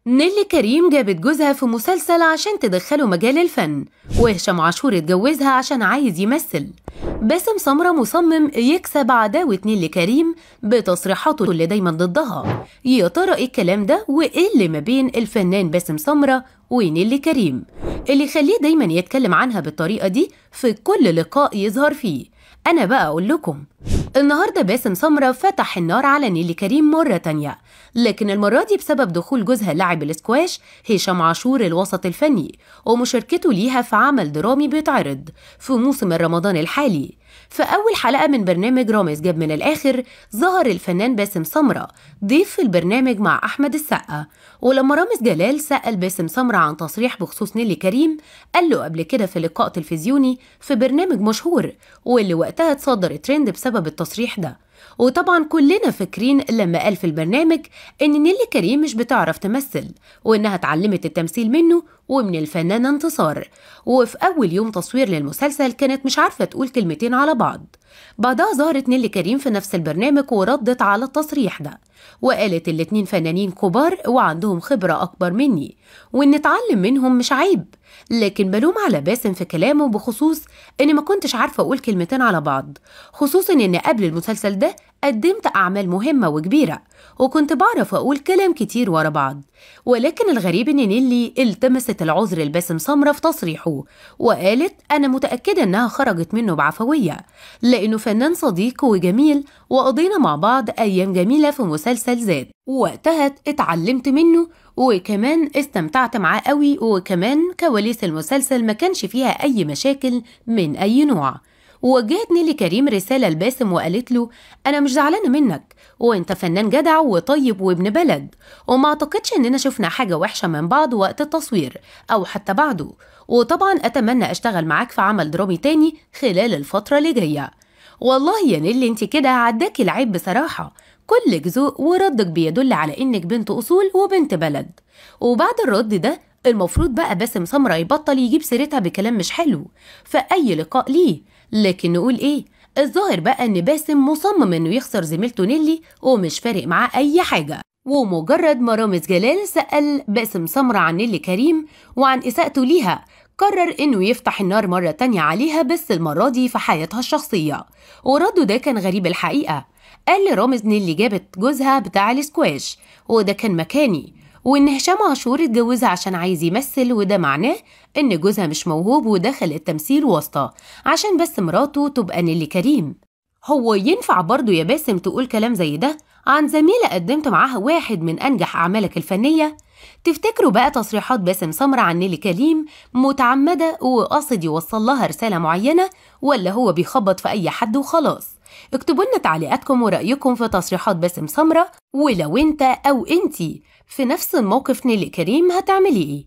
نيلي كريم جابت جوزها في مسلسل عشان تدخله مجال الفن، وهشام عاشور اتجوزها عشان عايز يمثل. باسم سمرة مصمم يكسب عداوة نيلي كريم بتصريحاته اللي دايما ضدها. يا ترى ايه الكلام ده وايه اللي ما بين الفنان باسم سمرة ونيلي كريم اللي يخليه دايما يتكلم عنها بالطريقة دي في كل لقاء يظهر فيه؟ أنا بقى أقول لكم. النهاردة باسم سمرة فتح النار على نيلي كريم مرة تانية، لكن المرة دي بسبب دخول جوزها لاعب الاسكواش هشام عاشور الوسط الفني ومشاركته ليها في عمل درامي بيتعرض في موسم رمضان الحالي. في أول حلقة من برنامج رامز جاب من الآخر ظهر الفنان باسم سمرة ضيف في البرنامج مع أحمد السقا، ولما رامز جلال سأل باسم سمرة عن تصريح بخصوص نيلي كريم قال له قبل كده في لقاء تلفزيوني في برنامج مشهور واللي وقتها اتصدر ترند بسبب التصريح ده. وطبعا كلنا فاكرين لما قال في البرنامج ان نيلي كريم مش بتعرف تمثل وانها اتعلمت التمثيل منه ومن الفنانة انتصار، وفي اول يوم تصوير للمسلسل كانت مش عارفة تقول كلمتين على بعض. بعدها ظهرت نيلي كريم في نفس البرنامج وردت على التصريح ده وقالت الاتنين فنانين كبار وعندهم خبرة أكبر مني وإن نتعلم منهم مش عيب، لكن بلوم على باسم في كلامه بخصوص إني ما كنتش عارفة أقول كلمتين على بعض، خصوصا إن قبل المسلسل ده قدمت أعمال مهمة وكبيرة وكنت بعرف أقول كلام كتير ورا بعض. ولكن الغريب إن نيلي التمست العذر لباسم سمرة في تصريحه وقالت أنا متأكدة إنها خرجت منه بعفوية لأنه فنان صديق وجميل وقضينا مع بعض أيام جميلة في مسلسل زاد، وقتها اتعلمت منه وكمان استمتعت معاه قوي، وكمان كواليس المسلسل ما كانش فيها أي مشاكل من أي نوع. ووجهت نيلي كريم رسالة لباسم وقالت له أنا مش زعلانة منك وأنت فنان جدع وطيب وابن بلد، وما أعتقدش إننا شفنا حاجة وحشة من بعض وقت التصوير أو حتى بعده، وطبعا أتمنى أشتغل معاك في عمل درامي تاني خلال الفترة اللي جاية. والله يا نيلي انت كده عداكي العيب بصراحة، كلك ذوق وردك بيدل على إنك بنت أصول وبنت بلد. وبعد الرد ده المفروض بقى باسم سمرة يبطل يجيب سيرتها بكلام مش حلو في أي لقاء ليه. لكن نقول إيه؟ الظاهر بقى إن باسم مصمم إنه يخسر زميلته نيلي ومش فارق معاه أي حاجة. ومجرد ما رامز جلال سأل باسم سمرة عن نيلي كريم وعن إساءته ليها قرر إنه يفتح النار مرة تانية عليها، بس المرة دي في حياتها الشخصية. ورده ده كان غريب الحقيقة. قال لرامز نيلي جابت جوزها بتاع الاسكواش وده كان مكاني، وإن هشام عاشور اتجوزها عشان عايز يمثل وده معناه إن جوزها مش موهوب ودخل التمثيل واسطة عشان بس مراته تبقى نيلي كريم. هو ينفع برضو يا باسم تقول كلام زي ده عن زميلة قدمت معاها واحد من أنجح أعمالك الفنية؟ تفتكروا بقى تصريحات باسم سمرة عن نيلي كريم متعمدة وقصد يوصل لها رسالة معينة ولا هو بيخبط في أي حد وخلاص؟ اكتبوا لنا تعليقاتكم ورأيكم في تصريحات باسم سمرة، ولو انت أو انتي في نفس الموقف نيلي كريم هتعملي ايه؟